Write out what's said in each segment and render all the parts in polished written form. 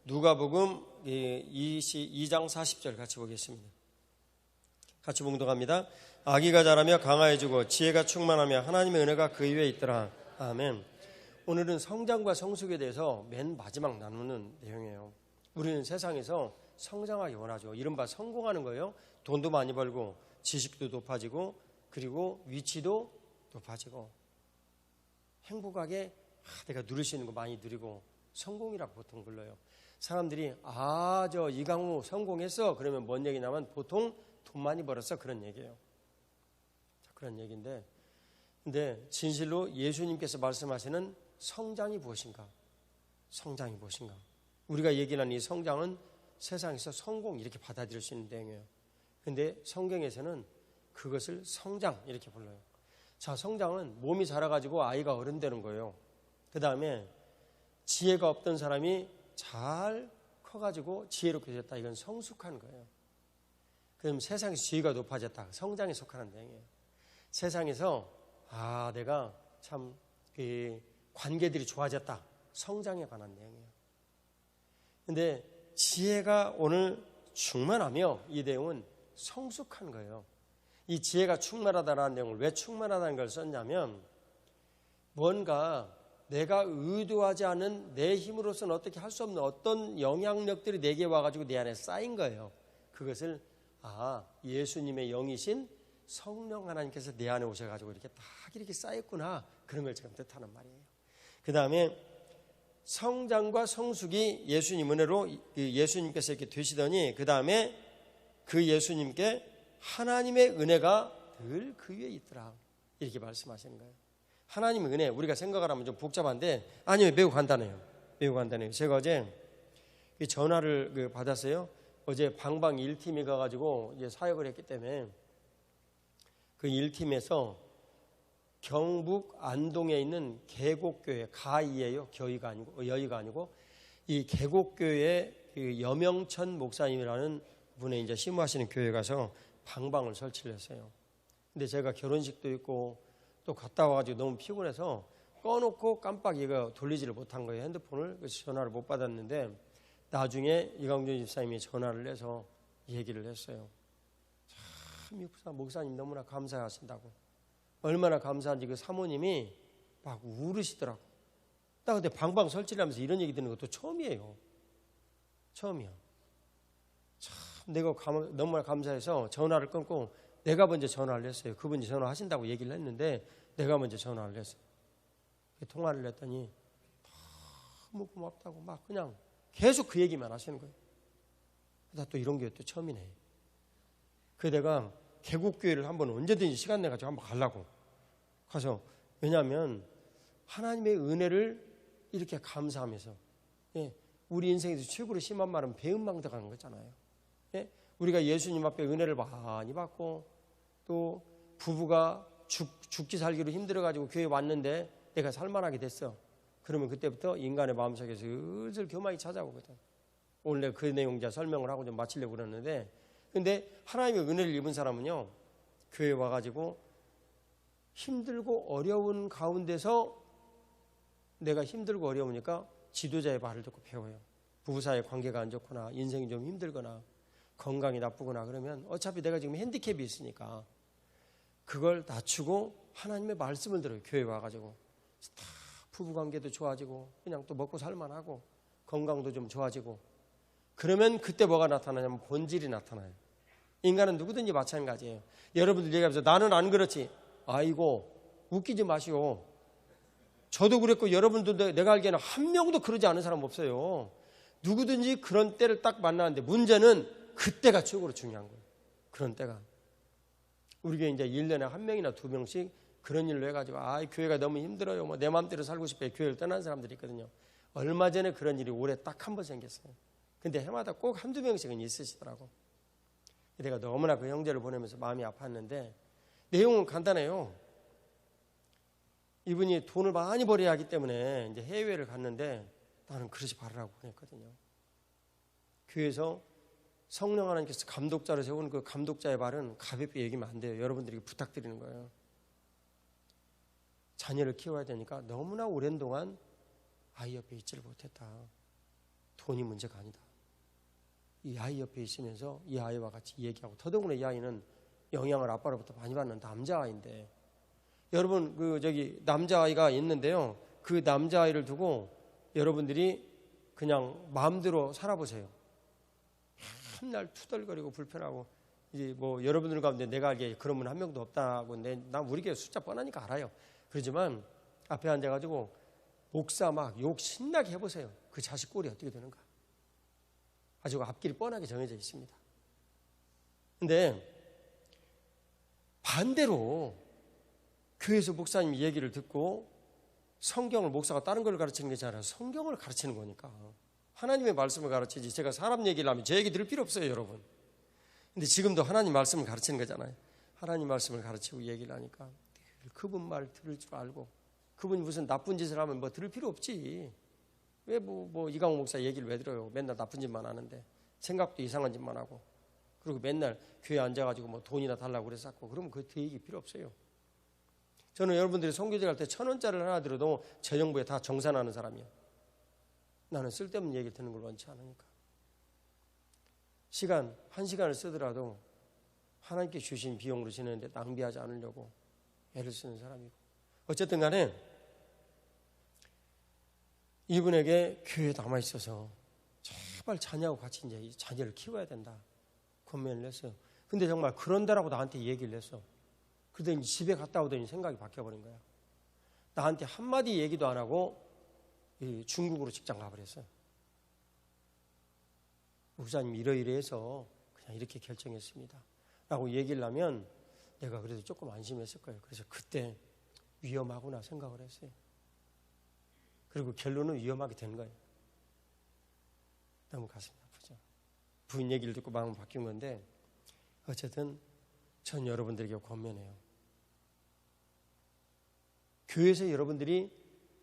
누가복음 22장 40절 같이 보겠습니다. 같이 봉독합니다. 아기가 자라며 강화해지고 지혜가 충만하며 하나님의 은혜가 그 위에 있더라. 아멘. 오늘은 성장과 성숙에 대해서 맨 마지막 나누는 내용이에요. 우리는 세상에서 성장하기 원하죠. 이른바 성공하는 거예요. 돈도 많이 벌고 지식도 높아지고 그리고 위치도 높아지고 행복하게 내가 누릴 수 있는 거 많이 누리고 성공이라고 보통 불러요. 사람들이 저 이강우 성공했어 그러면 뭔 얘기냐면 보통 돈 많이 벌었어 그런 얘기예요. 그런 얘기인데 근데 진실로 예수님께서 말씀하시는 성장이 무엇인가? 성장이 무엇인가? 우리가 얘기하는 이 성장은 세상에서 성공 이렇게 받아들일 수 있는 내용이에요. 근데 성경에서는 그것을 성장 이렇게 불러요. 자, 성장은 몸이 자라가지고 아이가 어른 되는 거예요. 그 다음에 지혜가 없던 사람이 잘 커가지고 지혜롭게 됐다. 이건 성숙한 거예요. 그럼 세상에서 지혜가 높아졌다. 성장에 속하는 내용이에요. 세상에서 내가 참 관계들이 좋아졌다. 성장에 관한 내용이에요. 근데 지혜가 오늘 충만하며 이 내용은 성숙한 거예요. 이 지혜가 충만하다는 내용을 왜 충만하다는 걸 썼냐면 뭔가 내가 의도하지 않은 내 힘으로서는 어떻게 할 수 없는 어떤 영향력들이 내게 와가지고 내 안에 쌓인 거예요. 그것을 예수님의 영이신 성령 하나님께서 내 안에 오셔가지고 이렇게 딱 이렇게 쌓였구나 그런 걸 지금 뜻하는 말이에요. 그 다음에 성장과 성숙이 예수님 은혜로 예수님께서 이렇게 되시더니 그 다음에 그 예수님께 하나님의 은혜가 늘 그 위에 있더라 이렇게 말씀하시는 거예요. 하나님의 은혜 우리가 생각을 하면 좀 복잡한데 아니요 매우 간단해요. 매우 간단해요. 제가 어제 전화를 받았어요. 어제 방방 1팀이 가가지고 이제 사역을 했기 때문에 그 1팀에서 경북 안동에 있는 계곡교회 가이예요. 여의가 아니고 이 계곡교회 그 여명천 목사님이라는 분의 이제 심호하시는 교회 가서 방방을 설치를 했어요. 근데 제가 결혼식도 있고 또 갔다 와가지고 너무 피곤해서 꺼놓고 깜빡 얘가 돌리지를 못한 거예요. 핸드폰을. 그래서 전화를 못 받았는데 나중에 이강준 집사님이 전화를 해서 얘기를 했어요. 참 목사님 너무나 감사하신다고. 얼마나 감사한지 그 사모님이 막 울으시더라고. 나 근데 방방 설치를 하면서 이런 얘기 듣는 것도 처음이에요. 처음이야. 참 내가 너무나 감사해서 전화를 끊고 내가 먼저 전화를 했어요. 그분이 전화하신다고 얘기를 했는데 내가 먼저 전화를 했어요. 통화를 했더니 너무 고맙다고 막 그냥 계속 그 얘기만 하시는 거예요. 나 또 이런 게 또 처음이네. 그래서 내가 계곡교회를 한번 언제든지 시간 내가지고 한번 가려고 가서 왜냐하면 하나님의 은혜를 이렇게 감사하면서 우리 인생에서 최고로 심한 말은 배은망덕하는 거잖아요. 우리가 예수님 앞에 은혜를 많이 받고 또 부부가 죽기 살기로 힘들어가지고 교회 왔는데 내가 살만하게 됐어. 그러면 그때부터 인간의 마음속에서 슬슬 교만이 찾아오거든. 오늘 내가 그 내용 이제 설명을 하고 좀 마치려고 그러는데 근데 하나님의 은혜를 입은 사람은요 교회 와가지고 힘들고 어려운 가운데서 내가 힘들고 어려우니까 지도자의 말을 듣고 배워요. 부부 사이 관계가 안 좋거나 인생이 좀 힘들거나 건강이 나쁘거나 그러면 어차피 내가 지금 핸디캡이 있으니까 그걸 낮추고 하나님의 말씀을 들어요. 교회 와가지고 다 부부관계도 좋아지고 그냥 또 먹고 살만하고 건강도 좀 좋아지고 그러면 그때 뭐가 나타나냐면 본질이 나타나요. 인간은 누구든지 마찬가지예요. 여러분들 얘기하면서 나는 안 그렇지. 아이고 웃기지 마시오. 저도 그랬고 여러분들도 내가 알기에는 한 명도 그러지 않은 사람 없어요. 누구든지 그런 때를 딱 만나는데 문제는 그때가 최고로 중요한 거예요. 그런 때가. 우리가 이제 1년에 한 명이나 2명씩 그런 일로 해가지고 교회가 너무 힘들어요. 뭐 내 마음대로 살고 싶어요. 교회를 떠난 사람들이 있거든요. 얼마 전에 그런 일이 올해 딱 한 번 생겼어요. 근데 해마다 꼭 한두 명씩은 있으시더라고. 내가 너무나 그 형제를 보내면서 마음이 아팠는데 내용은 간단해요. 이분이 돈을 많이 벌어야 하기 때문에 이제 해외를 갔는데 나는 그러지 말라고 보냈거든요. 교회에서 성령 하나님께서 감독자를 세우는 그 감독자의 말은 가볍게 얘기하면 안 돼요. 여러분들에게 부탁드리는 거예요. 자녀를 키워야 되니까 너무나 오랜 동안 아이 옆에 있지를 못했다. 돈이 문제가 아니다. 이 아이 옆에 있으면서 이 아이와 같이 얘기하고, 더더구나 이 아이는 영향을 아빠로부터 많이 받는 남자아이인데, 여러분 남자아이가 있는데요, 그 남자아이를 두고 여러분들이 그냥 마음대로 살아보세요. 맨날 투덜거리고 불편하고, 이제 뭐 여러분들 가운데 내가 알기에 그런 분 한 명도 없다고, 난 우리 교회 숫자 뻔하니까 알아요. 그러지만 앞에 앉아가지고 목사 막 욕 신나게 해보세요. 그 자식 꼴이 어떻게 되는가. 아주 앞길이 뻔하게 정해져 있습니다. 근데 반대로 교회에서 목사님 얘기를 듣고 성경을, 목사가 다른 걸 가르치는 게 아니라 성경을 가르치는 거니까 하나님의 말씀을 가르치지, 제가 사람 얘기를 하면 제 얘기 들을 필요 없어요, 여러분. 근데 지금도 하나님 말씀을 가르치는 거잖아요. 하나님 말씀을 가르치고 얘기를 하니까 그분 말 들을 줄 알고, 그분이 무슨 나쁜 짓을 하면 뭐 들을 필요 없지. 왜 이강호 목사 얘기를 왜 들어요? 맨날 나쁜 짓만 하는데, 생각도 이상한 짓만 하고, 그리고 맨날 교회 앉아가지고 뭐 돈이나 달라고 그래서 고, 그러면 그 얘기 필요 없어요. 저는 여러분들이 선교제 갈 때 1,000원짜리를 하나 들어도 재정부에 다 정산하는 사람이에요. 나는 쓸데없는 얘기 듣는 걸 원치 않으니까. 한 시간을 쓰더라도 하나님께 주신 비용으로 지내는데 낭비하지 않으려고 애를 쓰는 사람이고, 어쨌든 간에 이분에게 교회에 남아있어서 제발 자녀하고 같이 이제 이 자녀를 키워야 된다 권면을 했어요. 근데 정말 그런다라고 나한테 얘기를 했어. 그러더니 집에 갔다 오더니 생각이 바뀌어버린 거야. 나한테 한마디 얘기도 안 하고 중국으로 직장 가버렸어요. 목사님 이러이러해서 그냥 이렇게 결정했습니다 라고 얘기를 하면 내가 그래도 조금 안심했을 거예요. 그래서 그때 위험하구나 생각을 했어요. 그리고 결론은 위험하게 된 거예요. 너무 가슴이 아프죠. 부인 얘기를 듣고 마음이 바뀐 건데, 어쨌든 전 여러분들에게 권면해요. 교회에서 여러분들이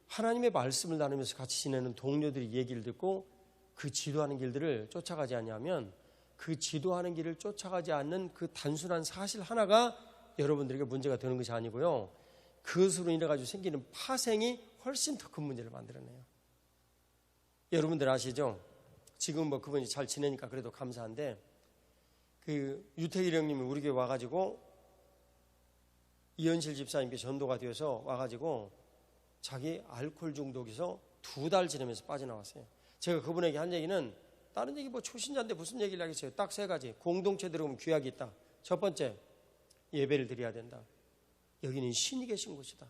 하나님의 말씀을 나누면서 같이 지내는 동료들이 얘기를 듣고 그 지도하는 길들을 쫓아가지 않냐면, 그 지도하는 길을 쫓아가지 않는 그 단순한 사실 하나가 여러분들에게 문제가 되는 것이 아니고요, 그것으로 인해 가지고 생기는 파생이 훨씬 더 큰 문제를 만들어내요. 여러분들 아시죠? 지금 뭐 그분이 잘 지내니까 그래도 감사한데, 그 유태일 형님이 우리 교회 와가지고 이현실 집사님께 전도가 되어서 와가지고 자기 알코올 중독에서 2달 지내면서 빠져나왔어요. 제가 그분에게 한 얘기는, 다른 얘기 뭐 초신자인데 무슨 얘기를 하겠어요. 딱 3가지. 공동체 들어오면 귀약이 있다. 첫 번째, 예배를 드려야 된다. 여기는 신이 계신 곳이다.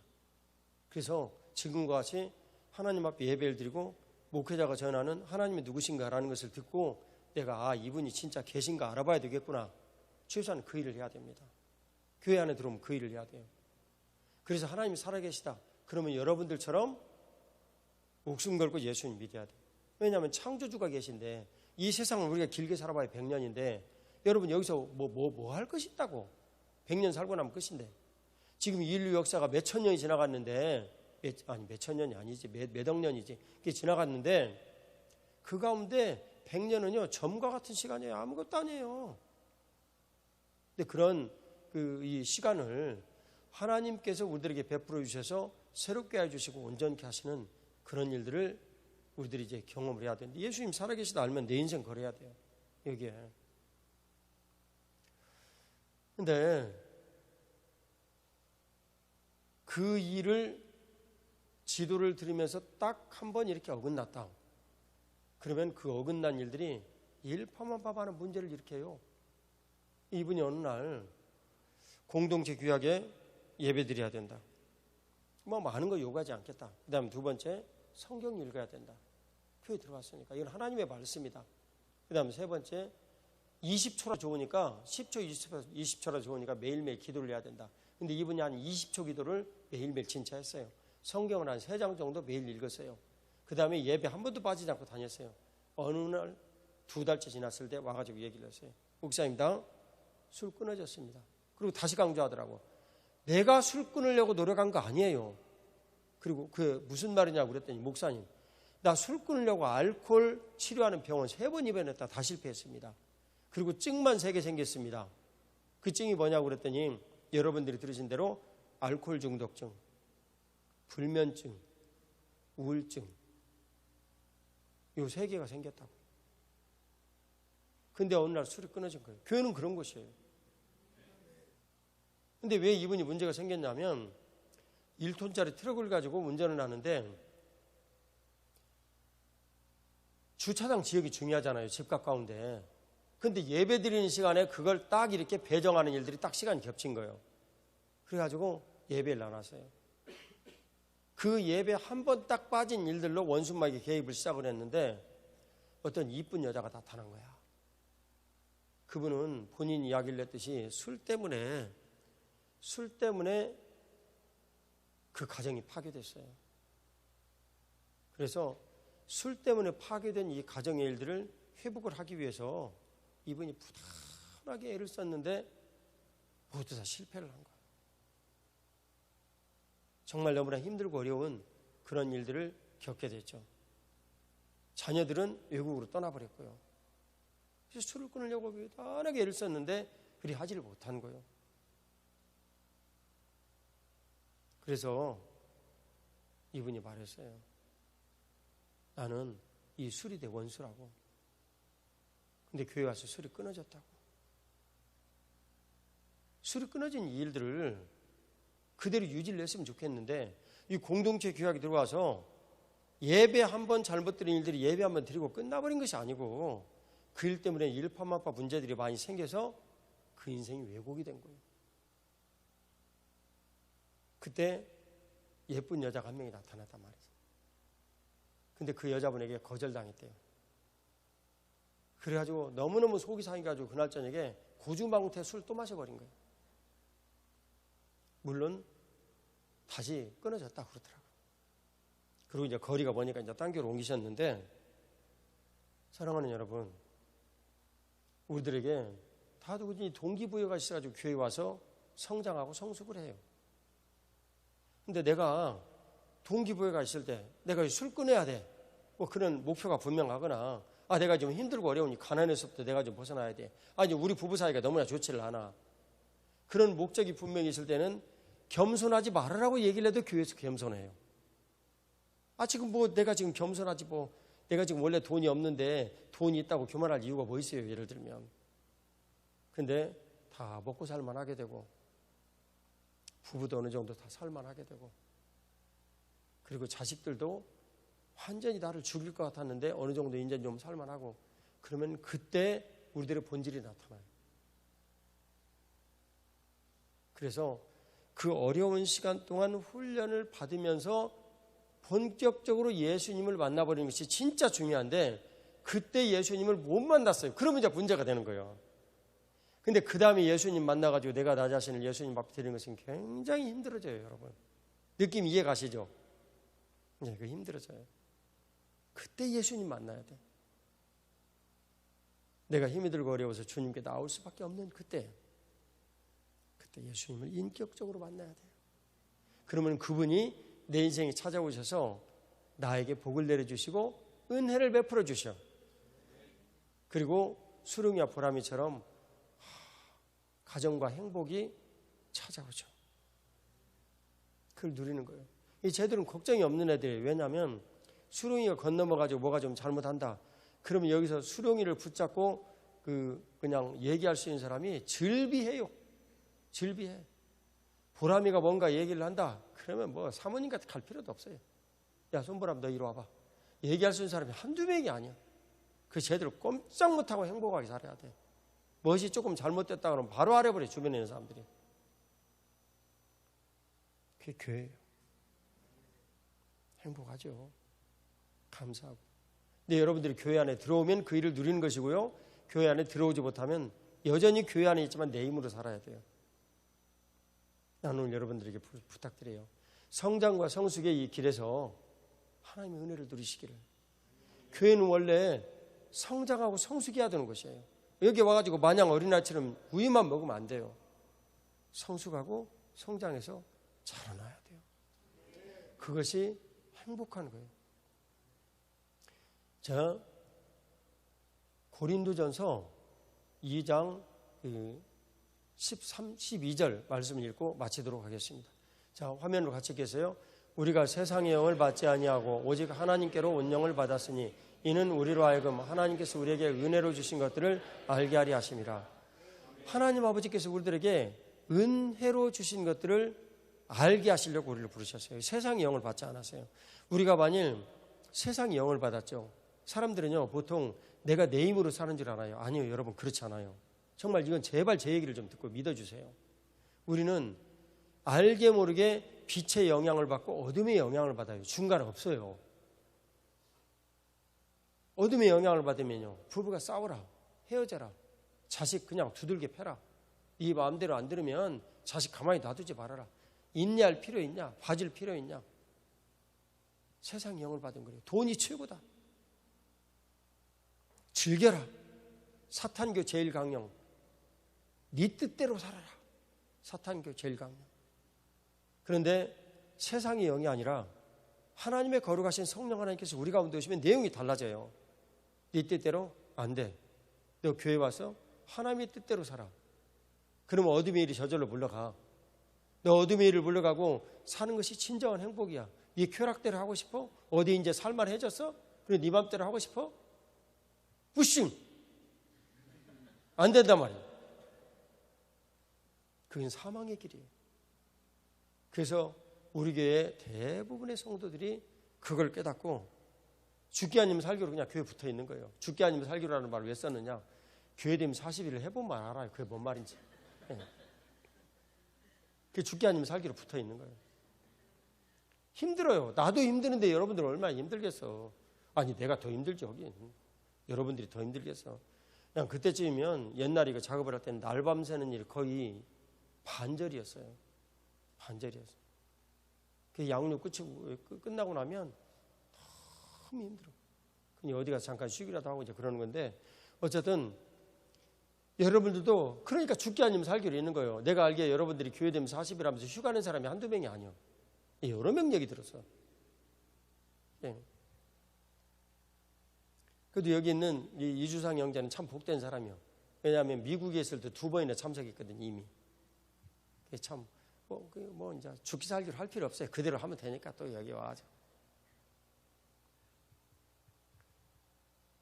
그래서 지금과 같이 하나님 앞에 예배를 드리고 목회자가 전하는 하나님이 누구신가라는 것을 듣고 내가 이분이 진짜 계신가 알아봐야 되겠구나. 최소한 그 일을 해야 됩니다. 교회 안에 들어오면 그 일을 해야 돼요. 그래서 하나님이 살아계시다. 그러면 여러분들처럼 목숨 걸고 예수님 믿어야 돼요. 왜냐하면 창조주가 계신데, 이 세상을 우리가 길게 살아봐야 100년인데 여러분 여기서 뭐 할 것이 있다고. 100년 살고 나면 끝인데, 지금 인류 역사가 몇천 년이 지나갔는데, 몇천 년이 아니지, 몇억 년이지, 그게 지나갔는데 그 가운데 100년은요 점과 같은 시간이에요. 아무것도 아니에요. 근데 그런 이 시간을 하나님께서 우리들에게 베풀어 주셔서 새롭게 해주시고 온전케 하시는 그런 일들을 우리들이 이제 경험을 해야 되는데, 예수님 살아계시다 알면 내 인생 걸어야 돼요. 여기에. 근데 그 일을 지도를 들으면서 딱 한 번 이렇게 어긋났다. 그러면 그 어긋난 일들이 일파만파하는 문제를 일으켜요. 이분이 어느 날 공동체 규약에 예배드려야 된다. 뭐 많은 거 요구하지 않겠다. 그 다음에 2번째, 성경 읽어야 된다. 교회 들어갔으니까 이건 하나님의 말씀이다. 그 다음에 3번째, 20초라 좋으니까 10초 20초라 좋으니까 매일매일 기도를 해야 된다. 근데 이분이 한 20초 기도를 매일매일 진짜 했어요. 성경을 한 3장 정도 매일 읽었어요. 그 다음에 예배 한 번도 빠지지 않고 다녔어요. 어느 날 2달째 지났을 때 와가지고 얘기를 했어요. 목사님, 나 술 끊어졌습니다. 그리고 다시 강조하더라고. 내가 술 끊으려고 노력한 거 아니에요. 그리고 그 무슨 말이냐고 그랬더니, 목사님, 나 술 끊으려고 알코올 치료하는 병원 3번 입원했다. 다 실패했습니다. 그리고 증만 3개 생겼습니다. 그 증이 뭐냐고 그랬더니, 여러분들이 들으신 대로 알코올 중독증, 불면증, 우울증, 요 세계가 생겼다고. 근데 어느 날 술이 끊어진 거예요. 교회는 그런 곳이에요. 근데 왜 이분이 문제가 생겼냐면 1톤짜리 트럭을 가지고 운전을 하는데 주차장 지역이 중요하잖아요. 집 가까운데. 근데 예배 드리는 시간에 그걸 딱 이렇게 배정하는 일들이 딱 시간이 겹친 거예요. 그래가지고 예배를 나눴어요. 그 예배 한 번 딱 빠진 일들로 원수마에게 개입을 시작을 했는데 어떤 이쁜 여자가 나타난 거야. 그분은 본인 이야기를 했듯이 술 때문에 그 가정이 파괴됐어요. 그래서 술 때문에 파괴된 이 가정의 일들을 회복을 하기 위해서 이분이 부단하게 애를 썼는데 모두 다 실패를 한 거예요. 정말 너무나 힘들고 어려운 그런 일들을 겪게 됐죠. 자녀들은 외국으로 떠나버렸고요. 그래서 술을 끊으려고 부단하게 애를 썼는데 그리 하지를 못한 거예요. 그래서 이분이 말했어요. 나는 이 술이 내 원수라고. 근데 교회 와서 술이 끊어졌다고. 술이 끊어진 이 일들을 그대로 유지를 했으면 좋겠는데 이 공동체 교회에 들어와서 예배 한 번 잘못 드린 일들이 예배 한 번 드리고 끝나버린 것이 아니고 그 일 때문에 일파만파 문제들이 많이 생겨서 그 인생이 왜곡이 된 거예요. 그때 예쁜 여자가 한 명이 나타났단 말이죠. 근데 그 여자분에게 거절당했대요. 그래가지고 너무너무 속이 상해가지고 그날 저녁에 고주망태 술 또 마셔버린 거예요. 물론 다시 끊어졌다고 그러더라고요. 그리고 이제 거리가 머니까 이제 딴 교로 옮기셨는데 사랑하는 여러분, 우리들에게 다 누구든지 동기부여가 있어가지고 교회에 와서 성장하고 성숙을 해요. 근데 내가 동기부여가 있을 때 내가 술 끊어야 돼. 뭐 그런 목표가 분명하거나 내가 좀 힘들고 어려우니 가난에서부터 내가 좀 벗어나야 돼. 아니 우리 부부 사이가 너무나 좋지를 않아. 그런 목적이 분명히 있을 때는 겸손하지 말으라고 얘기를 해도 교회에서 겸손해요. 지금 뭐 내가 지금 겸손하지 뭐 내가 지금 원래 돈이 없는데 돈이 있다고 교만할 이유가 뭐 있어요. 예를 들면. 근데 다 먹고 살만하게 되고 부부도 어느 정도 다 살만하게 되고 그리고 자식들도 완전히 나를 죽일 것 같았는데 어느 정도 이제 좀 살만하고 그러면 그때 우리들의 본질이 나타나요. 그래서 그 어려운 시간 동안 훈련을 받으면서 본격적으로 예수님을 만나버리는 것이 진짜 중요한데 그때 예수님을 못 만났어요. 그러면 이제 문제가 되는 거예요. 근데 그 다음에 예수님 만나가지고 내가 나 자신을 예수님 앞에 드리는 것은 굉장히 힘들어져요, 여러분. 느낌 이해 가시죠? 네, 그 힘들어져요. 그때 예수님 만나야 돼. 내가 힘이 들고 어려워서 주님께 나올 수밖에 없는 그때 예수님을 인격적으로 만나야 돼요. 그러면 그분이 내 인생에 찾아오셔서 나에게 복을 내려주시고 은혜를 베풀어 주셔. 그리고 수릉이와 보람이처럼 가정과 행복이 찾아오죠. 그걸 누리는 거예요. 이 쟤들은 걱정이 없는 애들이에요. 왜냐하면 수릉이가 건너머가지고 뭐가 좀 잘못한다. 그러면 여기서 수릉이를 붙잡고 그냥 얘기할 수 있는 사람이 즐비해요. 즐비해. 보람이가 뭔가 얘기를 한다. 그러면 뭐 사모님 같은 갈 필요도 없어요. 야, 손보람 너 이리 와봐. 얘기할 수 있는 사람이 한두 명이 아니야. 그 쟤들 꼼짝 못하고 행복하게 살아야 돼. 무엇이 조금 잘못됐다 그러면 바로 알아버려. 주변에 있는 사람들이. 그게 교회예요. 행복하죠. 감사하고. 근데 여러분들이 교회 안에 들어오면 그 일을 누리는 것이고요. 교회 안에 들어오지 못하면 여전히 교회 안에 있지만 내 힘으로 살아야 돼요. 나는 오늘 여러분들에게 부탁드려요. 성장과 성숙의 이 길에서 하나님의 은혜를 누리시기를. 교회는 원래 성장하고 성숙해야 되는 것이에요. 여기 와가지고 마냥 어린아이처럼 우유만 먹으면 안 돼요. 성숙하고 성장해서 자라나야 돼요. 그것이 행복한 거예요. 자, 고린도전서 2장 12절 말씀을 읽고 마치도록 하겠습니다. 자, 화면으로 같이 계세요. 우리가 세상의 영을 받지 아니하고 오직 하나님께로 온 영을 받았으니 이는 우리로 하여금 하나님께서 우리에게 은혜로 주신 것들을 알게 하리 하심이라. 하나님 아버지께서 우리들에게 은혜로 주신 것들을 알게 하시려고 우리를 부르셨어요. 세상의 영을 받지 않았어요. 우리가 만일 세상의 영을 받았죠. 사람들은요, 보통 내가 내 힘으로 사는 줄 알아요. 아니요, 여러분, 그렇지 않아요. 정말 이건 제발 제 얘기를 좀 듣고 믿어주세요. 우리는 알게 모르게 빛의 영향을 받고 어둠의 영향을 받아요. 중간 없어요. 어둠의 영향을 받으면요, 부부가 싸워라, 헤어져라, 자식 그냥 두들겨 패라, 네 마음대로 안 들으면 자식 가만히 놔두지 말아라, 인내할 필요 있냐, 봐줄 필요 있냐. 세상의 영을 받은 거예요. 돈이 최고다, 즐겨라, 사탄교 제일 강령, 네 뜻대로 살아라, 사탄교 제일 강령. 그런데 세상의 영이 아니라 하나님의 거룩하신 성령 하나님께서 우리 가운데 오시면 내용이 달라져요. 네 뜻대로 안 돼. 너 교회 와서 하나님의 뜻대로 살아. 그러면 어둠의 일이 저절로 물러가. 너 어둠의 일을 물러가고 사는 것이 진정한 행복이야. 네 쾌락대로 하고 싶어? 어디 이제 살만해졌어? 그래 네 맘대로 하고 싶어? 뿌싱! 안 된단 말이야. 그건 사망의 길이에요. 그래서 우리 교회 대부분의 성도들이 그걸 깨닫고 죽기 아니면 살기로 그냥 교회 붙어 있는 거예요. 죽기 아니면 살기로라는 말을 왜 썼느냐? 교회 되면 40일을 해보면 알아요. 그게 뭔 말인지. 네. 그게 죽기 아니면 살기로 붙어 있는 거예요. 힘들어요. 나도 힘드는데 여러분들 얼마나 힘들겠어. 아니 내가 더 힘들지 여기. 여러분들이 더 힘들겠어. 그냥 그때쯤이면 옛날에 이거 작업을 할 때는 날밤 새는 일이 거의 반절이었어요. 반절이었어요. 그 양육 끝나고 나면 너무 힘들어. 그냥 어디 가서 잠깐 쉬기라도 하고 이제 그러는 건데, 어쨌든 여러분들도 그러니까 죽기 아니면 살기로 있는 거예요. 내가 알기에 여러분들이 교회 되면 40일 하면서 휴가 낸 사람이 한두 명이 아니에요. 여러 명 얘기 들었어. 예. 그래도 여기 있는 이 이주상 형제는 참 복된 사람이요. 왜냐하면 미국에 있을 때 2번이나 참석했거든요, 이미. 참, 이제 죽기 살기로 할 필요 없어요. 그대로 하면 되니까 또 여기 와서.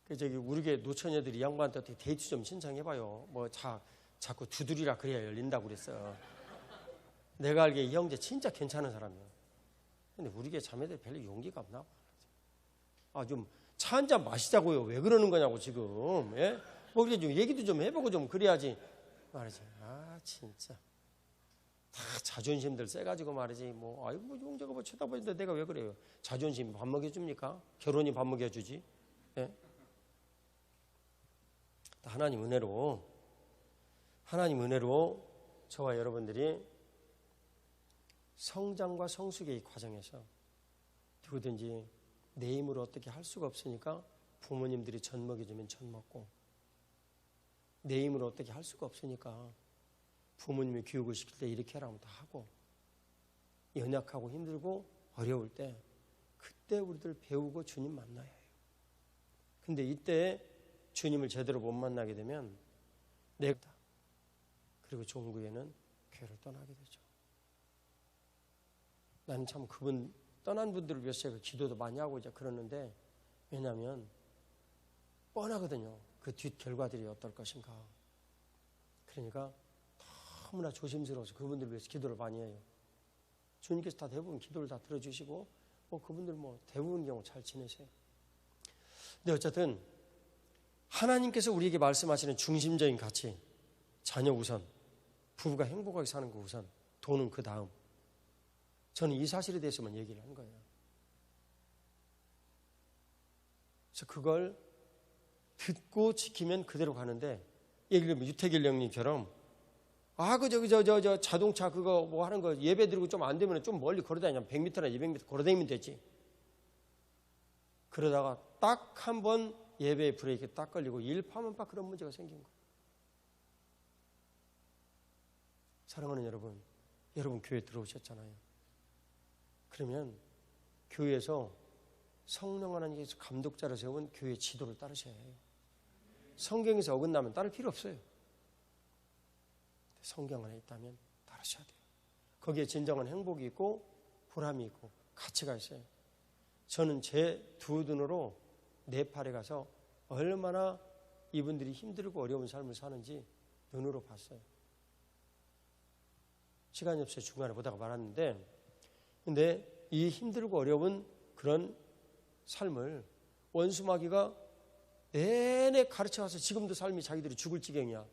저기 우리 교회 노처녀들이 양반한테 어떻게 데이트 좀 신청해봐요. 자꾸 두드리라 그래야 열린다고 그랬어. 내가 알기에 이 형제 진짜 괜찮은 사람이야. 근데 우리 교회 자매들 별로 용기가 없나 봐. 좀 차 한잔 마시자고요. 왜 그러는 거냐고 지금. 예? 우리 좀 얘기도 좀 해보고 좀 그래야지. 말이지. 진짜. 다 자존심들 세가지고 말이지. 용자가 쳐다보는데 내가 왜 그래요? 자존심 밥 먹여줍니까? 결혼이 밥 먹여주지. 예? 하나님 은혜로 저와 여러분들이 성장과 성숙의 이 과정에서 누구든지 내 힘으로 어떻게 할 수가 없으니까 부모님들이 젖 먹여주면 젖 먹고, 내 힘으로 어떻게 할 수가 없으니까 부모님이 교육을 시킬 때 이렇게 하라면 다 하고, 연약하고 힘들고 어려울 때 그때 우리들 배우고 주님 만나야 해요. 근데 이때 주님을 제대로 못 만나게 되면 내가 그리고 종구에는 교회를 떠나게 되죠. 나는 참 그분 떠난 분들을 위해서 제가 기도도 많이 하고 이제 그러는데, 왜냐하면 뻔하거든요. 그 뒷 결과들이 어떨 것인가. 그러니까 너무나 조심스러워서 그분들을 위해서 기도를 많이 해요. 주님께서 다 대부분 기도를 다 들어주시고 그분들 대부분 경우 잘 지내세요. 근데 어쨌든 하나님께서 우리에게 말씀하시는 중심적인 가치, 자녀 우선, 부부가 행복하게 사는 거 우선, 돈은 그 다음. 저는 이 사실에 대해서만 얘기를 한 거예요. 그래서 그걸 듣고 지키면 그대로 가는데, 예를 들면 유태길 형님처럼 자동차 그거 하는 거 예배 드리고 좀 안 되면 좀 멀리 걸어다니면 100m나 200m 걸어다니면 되지. 그러다가 딱 한 번 예배에 브레이크 딱 걸리고 일파만파 그런 문제가 생긴 거예요. 사랑하는 여러분 교회 들어오셨잖아요. 그러면 교회에서 성령 하나님께서 감독자로 세운 교회 지도를 따르셔야 해요. 성경에서 어긋나면 따를 필요 없어요. 성경 안에 있다면 따르셔야 돼요. 거기에 진정한 행복이 있고 보람이 있고 가치가 있어요. 저는 제 두 눈으로 네팔에 가서 얼마나 이분들이 힘들고 어려운 삶을 사는지 눈으로 봤어요. 시간이 없어서 중간에 보다가 말았는데, 근데 이 힘들고 어려운 그런 삶을 원수마귀가 내내 가르쳐와서 지금도 삶이 자기들이 죽을 지경이야.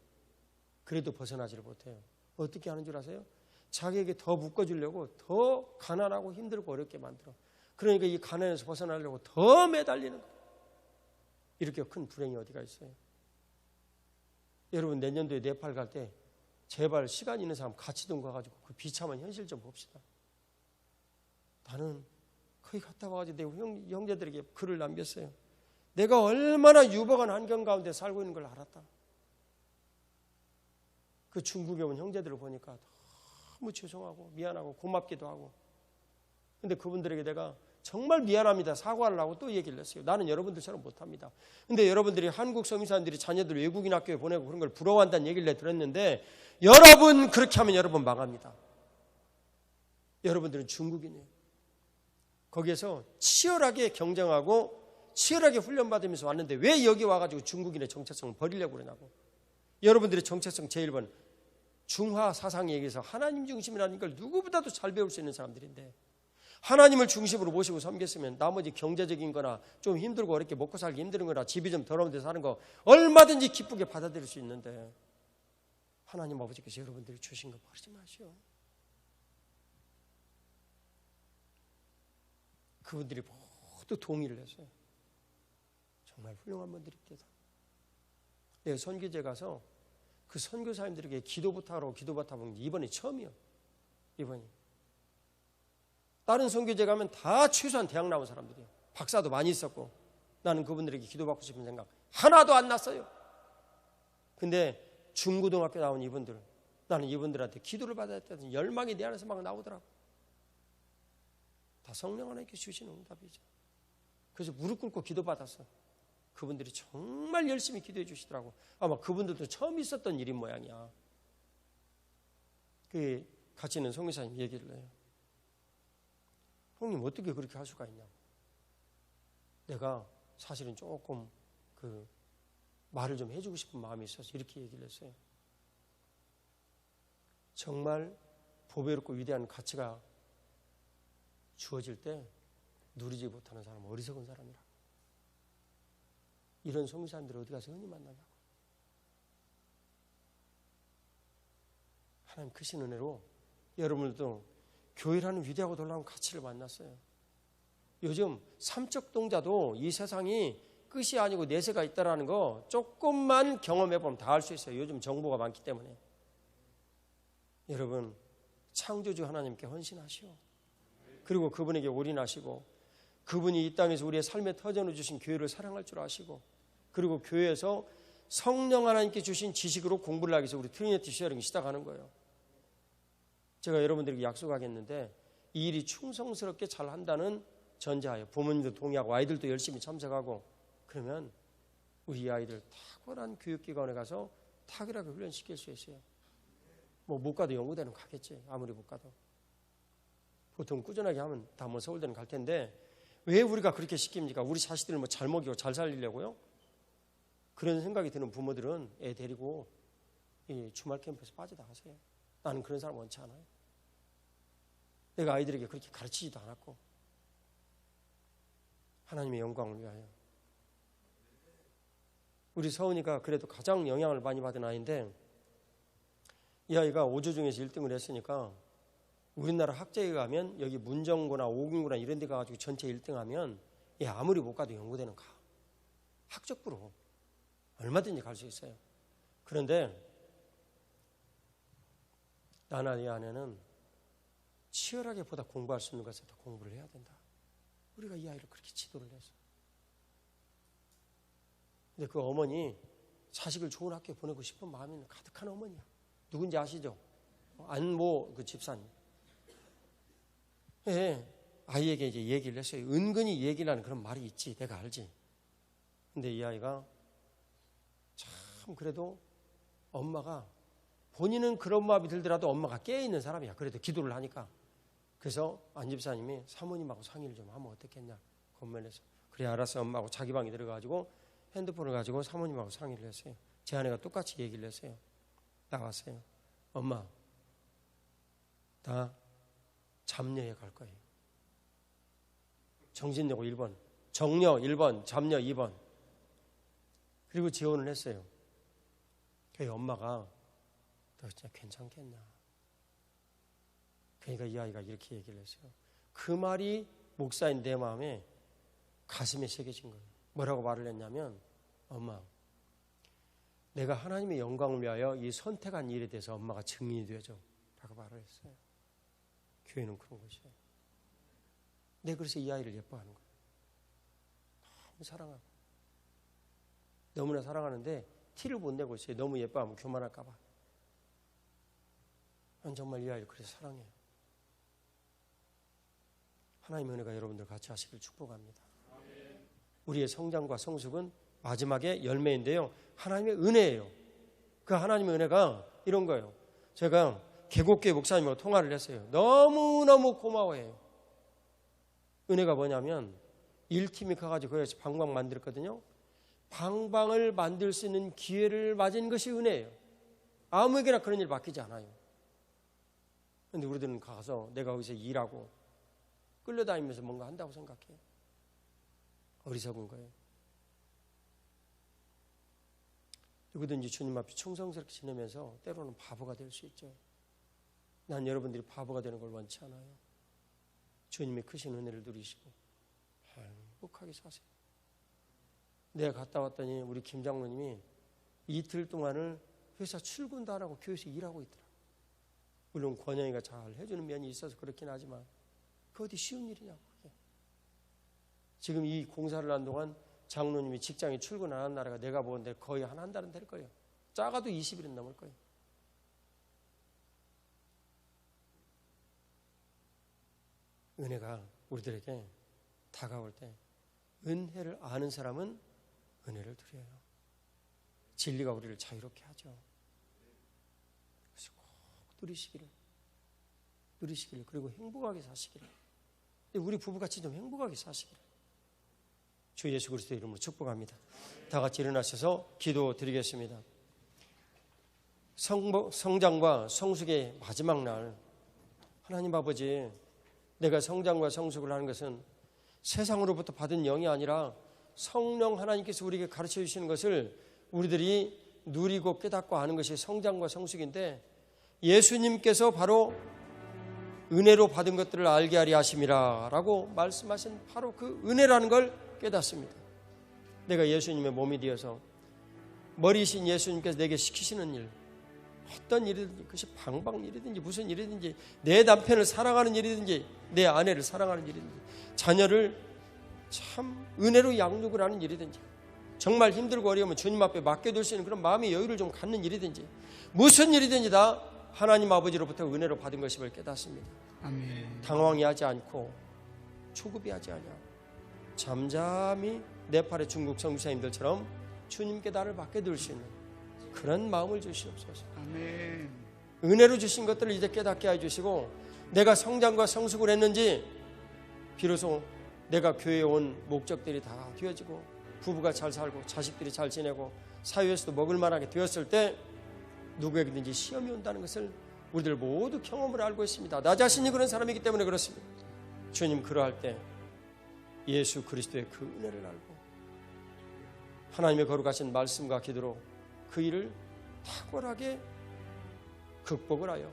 그래도 벗어나지를 못해요. 어떻게 하는 줄 아세요? 자기에게 더 묶어주려고 더 가난하고 힘들고 어렵게 만들어. 그러니까 이 가난에서 벗어나려고 더 매달리는 거예요. 이렇게 큰 불행이 어디가 있어요? 여러분 내년도에 네팔 갈 때 제발 시간 있는 사람 같이 좀 가가지고 그 비참한 현실 좀 봅시다. 나는 거기 갔다 와가지고 내 형제들에게 글을 남겼어요. 내가 얼마나 유복한 환경 가운데 살고 있는 걸 알았다. 그 중국에 온 형제들을 보니까 너무 죄송하고 미안하고 고맙기도 하고. 근데 그분들에게 내가 정말 미안합니다. 사과를 하고 또 얘기를 했어요. 나는 여러분들처럼 못합니다. 근데 여러분들이 한국 성인사람들이 자녀들 외국인 학교에 보내고 그런 걸 부러워한다는 얘기를 내가 들었는데 여러분 그렇게 하면 여러분 망합니다. 여러분들은 중국인이에요. 거기에서 치열하게 경쟁하고 치열하게 훈련받으면서 왔는데 왜 여기 와가지고 중국인의 정체성을 버리려고 그러냐고. 여러분들의 정체성 제1번 중화 사상에 의해서 하나님 중심이라는 걸 누구보다도 잘 배울 수 있는 사람들인데 하나님을 중심으로 모시고 섬겼으면 나머지 경제적인 거나 좀 힘들고 어렵게 먹고 살기 힘든 거나 집이 좀 더러운 데 사는 거 얼마든지 기쁘게 받아들일 수 있는데 하나님 아버지께서 여러분들이 주신 거 버리지 마시오. 그분들이 모두 동의를 했어요. 정말 훌륭한 분들입니다. 내가 선교제 가서 그 선교사님들에게 기도 부탁하라고 기도 받아본 게 이번이 처음이에요. 이번이. 다른 선교제 가면 다 최소한 대학 나온 사람들이에요. 박사도 많이 있었고 나는 그분들에게 기도받고 싶은 생각 하나도 안 났어요. 근데 중고등학교 나온 이분들 나는 이분들한테 기도를 받아야 했다는 열망이 내 안에서 막 나오더라고. 다 성령 하나님께 주시는 응답이죠. 그래서 무릎 꿇고 기도받았어. 그분들이 정말 열심히 기도해 주시더라고. 아마 그분들도 처음 있었던 일인 모양이야. 그 같이 있는 성교사님 얘기를 해요. 형님 어떻게 그렇게 할 수가 있냐고. 내가 사실은 조금 그 말을 좀 해주고 싶은 마음이 있어서 이렇게 얘기를 했어요. 정말 보배롭고 위대한 가치가 주어질 때 누리지 못하는 사람은 어리석은 사람이라. 이런 성교사님들 어디 가서 흔히 만나냐고. 하나님 크신 은혜로 여러분들도 교회라는 위대하고 놀라운 가치를 만났어요. 요즘 삼척 동자도 이 세상이 끝이 아니고 내세가 있다라는 거 조금만 경험해보면 다 알 수 있어요. 요즘 정보가 많기 때문에. 여러분 창조주 하나님께 헌신하시오. 그리고 그분에게 올인하시고 그분이 이 땅에서 우리의 삶에 터전해 주신 교회를 사랑할 줄 아시고 그리고 교회에서 성령 하나님께 주신 지식으로 공부를 하기 위해서 우리 트리니티 쉐어링 시작하는 거예요. 제가 여러분들에게 약속하겠는데 이 일이 충성스럽게 잘 한다는 전제하에 부모님도 동의하고 아이들도 열심히 참석하고 그러면 우리 아이들 탁월한 교육기관에 가서 탁월하게 훈련시킬 수 있어요. 뭐 못 가도 연구대는 가겠지. 아무리 못 가도. 보통 꾸준하게 하면 다 뭐 서울대는 갈 텐데 왜 우리가 그렇게 시킵니까? 우리 자식들을 뭐 잘 먹이고 잘 살리려고요? 그런 생각이 드는 부모들은 애 데리고 이 주말 캠프에서 빠져나가세요. 나는 그런 사람 원치 않아요. 내가 아이들에게 그렇게 가르치지도 않았고 하나님의 영광을 위하여. 우리 서은이가 그래도 가장 영향을 많이 받은 아이인데 이 아이가 5조 중에서 1등을 했으니까 우리나라 학제에 가면 여기 문정고나 오군고나 이런 데 가가지고 전체 1등하면 얘 아무리 못 가도 연구대는 가. 학적부로 얼마든지 갈 수 있어요. 그런데 나나 이 아내는 치열하게 보다 공부할 수 있는 것에 더 공부를 해야 된다. 우리가 이 아이를 그렇게 지도를 했어. 근데 그 어머니 자식을 좋은 학교에 보내고 싶은 마음이 가득한 어머니야. 누군지 아시죠? 안모 그 집사님. 예, 아이에게 이제 얘기를 했어요. 은근히 얘기라는 그런 말이 있지. 내가 알지. 근데 이 아이가 참 그래도 엄마가 본인은 그런 마음이 들더라도 엄마가 깨어있는 사람이야. 그래도 기도를 하니까. 그래서 안 집사님이 사모님하고 상의를 좀 하면 어떻겠냐. 권면해서. 그래 알았어 엄마하고 자기 방에 들어가가지고 핸드폰을 가지고 사모님하고 상의를 했어요. 제 아내가 똑같이 얘기를 했어요. 나왔어요. 엄마, 나 잡녀에 갈 거예요. 정신여고 1번, 정녀 1번, 잡녀 2번. 그리고 지원을 했어요. 그래서 엄마가 너 진짜 괜찮겠냐. 그러니까 이 아이가 이렇게 얘기를 했어요. 그 말이 목사인 내 마음에 가슴에 새겨진 거예요. 뭐라고 말을 했냐면 엄마, 내가 하나님의 영광을 위하여 이 선택한 일에 대해서 엄마가 증인이 되어줘 라고 말을 했어요. 교회는 그런 것이에요. 내가 그래서 이 아이를 예뻐하는 거예요. 너무 사랑하고 너무나 사랑하는데 티를 못 내고 있어요. 너무 예뻐하면 교만할까 봐. 난 정말 이 아이를 그래서 사랑해요. 하나님의 은혜가 여러분들 같이 하시길 축복합니다. 우리의 성장과 성숙은 마지막에 열매인데요. 하나님의 은혜예요. 그 하나님의 은혜가 이런 거예요. 제가 계곡교회 목사님하고 통화를 했어요. 너무너무 고마워해요. 은혜가 뭐냐면 1팀이 가가지고 거기서 방방 만들었거든요. 방방을 만들 수 있는 기회를 맞은 것이 은혜예요. 아무에게나 그런 일 맡기지 않아요. 그런데 우리들은 가서 내가 거기서 일하고 끌려다니면서 뭔가 한다고 생각해요. 어리석은 거예요. 누구든지 주님 앞에 충성스럽게 지내면서 때로는 바보가 될 수 있죠. 난 여러분들이 바보가 되는 걸 원치 않아요. 주님의 크신 은혜를 누리시고 행복하게 사세요. 내가 갔다 왔더니 우리 김 장로님이 이틀 동안을 회사 출근도 안 하고 교회에서 일하고 있더라고요. 물론 권영이가 잘 해주는 면이 있어서 그렇긴 하지만 그 어디 쉬운 일이냐고. 그게. 지금 이 공사를 한 동안 장로님이 직장에 출근 안 한 날가 내가 보는데 거의 한 달은 될 거예요. 작아도 20일은 넘을 거예요. 은혜가 우리들에게 다가올 때 은혜를 아는 사람은 은혜를 누려요. 진리가 우리를 자유롭게 하죠. 그래서 꼭 누리시기를 그리고 행복하게 사시기를. 우리 부부같이 좀 행복하게 사시기를 주 예수 그리스도의 이름으로 축복합니다. 다 같이 일어나셔서 기도드리겠습니다. 성장과 성숙의 마지막 날, 하나님 아버지, 내가 성장과 성숙을 하는 것은 세상으로부터 받은 영이 아니라 성령 하나님께서 우리에게 가르쳐 주시는 것을 우리들이 누리고 깨닫고 아는 것이 성장과 성숙인데, 예수님께서 바로 은혜로 받은 것들을 알게 하리 하심이라 라고 말씀하신 바로 그 은혜라는 걸 깨닫습니다. 내가 예수님의 몸이 되어서 머리이신 예수님께서 내게 시키시는 일, 어떤 일이든지, 그것이 방방 일이든지 무슨 일이든지, 내 남편을 사랑하는 일이든지 내 아내를 사랑하는 일이든지, 자녀를 참 은혜로 양육을 하는 일이든지, 정말 힘들고 어려우면 주님 앞에 맡겨둘 수 있는 그런 마음의 여유를 좀 갖는 일이든지, 무슨 일이든지 다 하나님 아버지로부터 은혜로 받은 것임을 깨닫습니다. 아멘. 당황히 하지 않고 초급이 하지 않냐, 잠잠히 네팔의 중국 선교사님들처럼 주님께 나를 맡겨둘 수 있는 그런 마음을 주시옵소서. 아멘. 은혜로 주신 것들을 이제 깨닫게 해주시고, 내가 성장과 성숙을 했는지 비로소 내가 교회에 온 목적들이 다 되어지고, 부부가 잘 살고 자식들이 잘 지내고 사회에서도 먹을 만하게 되었을 때 누구에게든지 시험이 온다는 것을 우리들 모두 경험을 알고 있습니다. 나 자신이 그런 사람이기 때문에 그렇습니다. 주님, 그러할 때 예수 그리스도의 그 은혜를 알고 하나님의 거룩하신 말씀과 기도로 그 일을 탁월하게 극복을 하여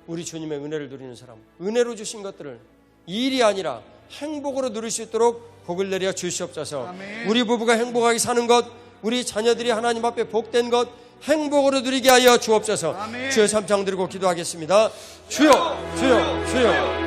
우리 주님의 은혜를 누리는 사람, 은혜로 주신 것들을 일이 아니라 행복으로 누릴 수 있도록 복을 내려 주시옵소서. 아멘. 우리 부부가 행복하게 사는 것, 우리 자녀들이 하나님 앞에 복된 것 행복으로 누리게 하여 주옵소서. 아멘. 주여 삼창 드리고 기도하겠습니다. 주여, 주여, 주여.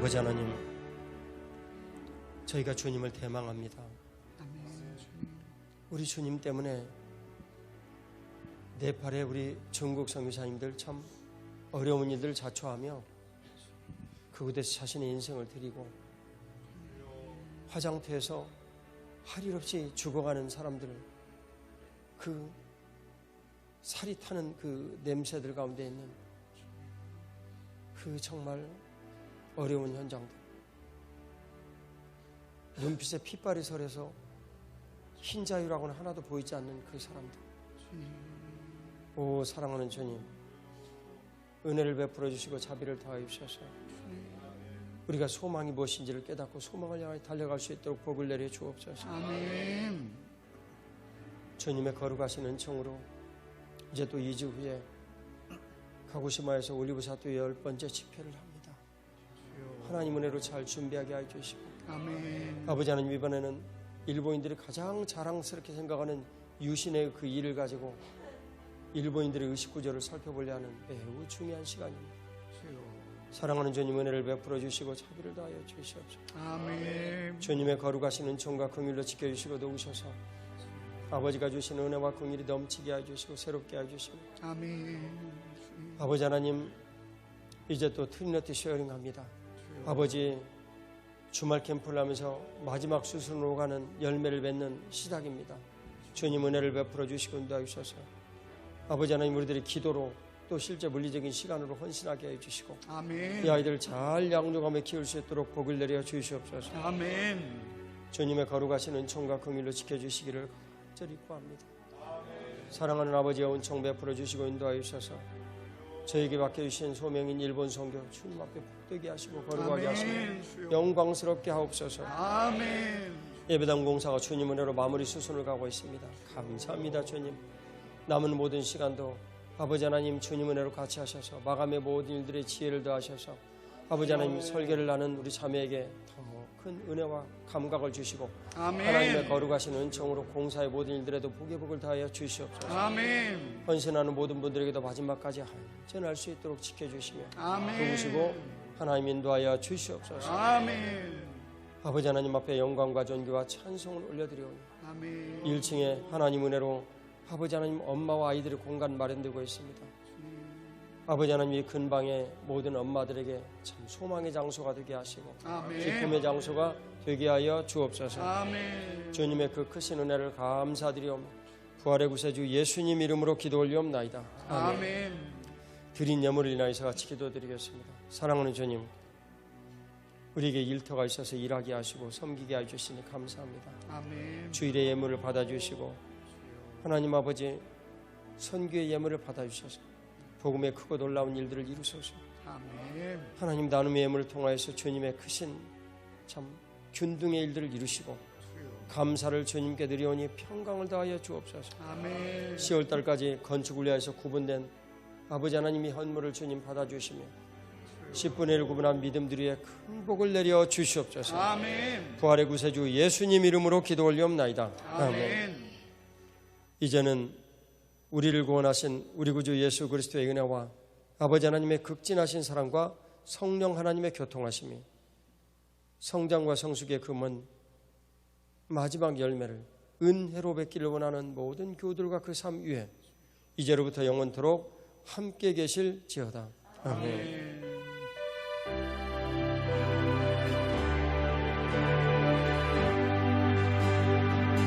아버지 하나님, 저희가 주님을 대망합니다. 우리 주님 때문에 네팔에 우리 중국 선교사님들 참 어려운 일들 자초하며 그곳에서 자신의 인생을 드리고 화장터에서 할 일 없이 죽어가는 사람들, 그 살이 타는 그 냄새들 가운데 있는 그 정말 어려운 현장들, 눈빛에 핏발이 서려서 흰자유라고는 하나도 보이지 않는 그 사람들, 오 사랑하는 주님, 은혜를 베풀어 주시고 자비를 더하여 주셔서 우리가 소망이 무엇인지를 깨닫고 소망을 향해 달려갈 수 있도록 복을 내려 주옵소서. 아멘. 주님의 거룩하신 은총으로 이제 또 2주 후에 가고시마에서 올리브사토 10번째 집회를 합니다. 하나님 은혜로 잘 준비하게 하여 주시고, 아멘. 아버지 하나님, 이번에는 일본인들이 가장 자랑스럽게 생각하는 유신의 그 일을 가지고 일본인들의 의식구조를 살펴보려 하는 매우 중요한 시간입니다. 사랑하는 주님, 은혜를 베풀어 주시고 자비를 다하여 주시옵소서. 아멘. 주님의 거룩하신 은총과 긍휼로 지켜주시고 도우셔서 아버지가 주신 은혜와 긍휼이 넘치게 하여 주시고 새롭게 하여 주시고, 아멘. 아버지 하나님, 이제 또 트리니티 쉐어링합니다. 아버지, 주말 캠프를 하면서 마지막 수순으로 가는 열매를 맺는 시작입니다. 주님 은혜를 베풀어 주시고 인도하여 주셔서 아버지 하나님, 우리들의 기도로 또 실제 물리적인 시간으로 헌신하게 해주시고, 아멘. 이 아이들을 잘 양육하며 키울 수 있도록 복을 내려 주시옵소서. 아멘. 주님의 거룩하신 은총과 긍휼로 지켜주시기를 간절히 구합니다. 사랑하는 아버지의 은총 베풀어 주시고 인도하여 주셔서 저에게 맡겨주신 소명인 일본 선교 주님 앞에 복되게 하시고 거룩하게 하시고 영광스럽게 하옵소서. 아멘. 예배당 공사가 주님 은혜로 마무리 수순을 가고 있습니다. 감사합니다. 주님, 남은 모든 시간도 아버지 하나님 주님 은혜로 같이 하셔서 마감의 모든 일들의 지혜를 더하셔서 아버지 하나님 설계를 하는 우리 자매에게 더 큰 은혜와 감각을 주시고, 아멘. 하나님의 거룩하신 은총으로 공사의 모든 일들에도 복의 복을 다하여 주시옵소서. 아멘. 헌신하는 모든 분들에게도 마지막까지 한전할 수 있도록 지켜주시며 아멘. 도우시고 하나님 인도하여 주시옵소서. 아멘. 아버지 하나님 앞에 영광과 존귀와 찬송을 올려드리오니 아멘. 1층에 하나님 은혜로 아버지 하나님 엄마와 아이들의 공간 마련되고 있습니다. 아버지 하나님, 이 근방의 모든 엄마들에게 참 소망의 장소가 되게 하시고 아멘. 기쁨의 장소가 되게 하여 주옵소서. 아멘. 주님의 그 크신 은혜를 감사드리오며 부활의 구세주 예수님 이름으로 기도 올리옵나이다. 아멘. 아멘. 드린 예물을 인하여서 같이 기도드리겠습니다. 사랑하는 주님, 우리에게 일터가 있어서 일하게 하시고 섬기게 해주시니 감사합니다. 아멘. 주일의 예물을 받아주시고 하나님 아버지 선교의 예물을 받아주셔서 복음의 크고 놀라운 일들을 이루소서. 아멘. 하나님 나눔의 예물을 통하여서 주님의 크신 참 균등의 일들을 이루시고 감사를 주님께 드리오니 평강을 다하여 주옵소서. 아멘. 10월달까지 건축을 위하여서 구분된 아버지 하나님이 헌물을 주님 받아주시며 10분의 1 구분한 믿음들 위에 큰 복을 내려 주시옵소서. 아멘. 부활의 구세주 예수님 이름으로 기도 올리옵나이다. 아멘. 이제는 우리를 구원하신 우리 구주 예수 그리스도의 은혜와 아버지 하나님의 극진하신 사랑과 성령 하나님의 교통하심이 성장과 성숙의 금은 마지막 열매를 은혜로 맺기를 원하는 모든 교우들과 그 삶 위에 이제로부터 영원토록 함께 계실지어다. 아멘.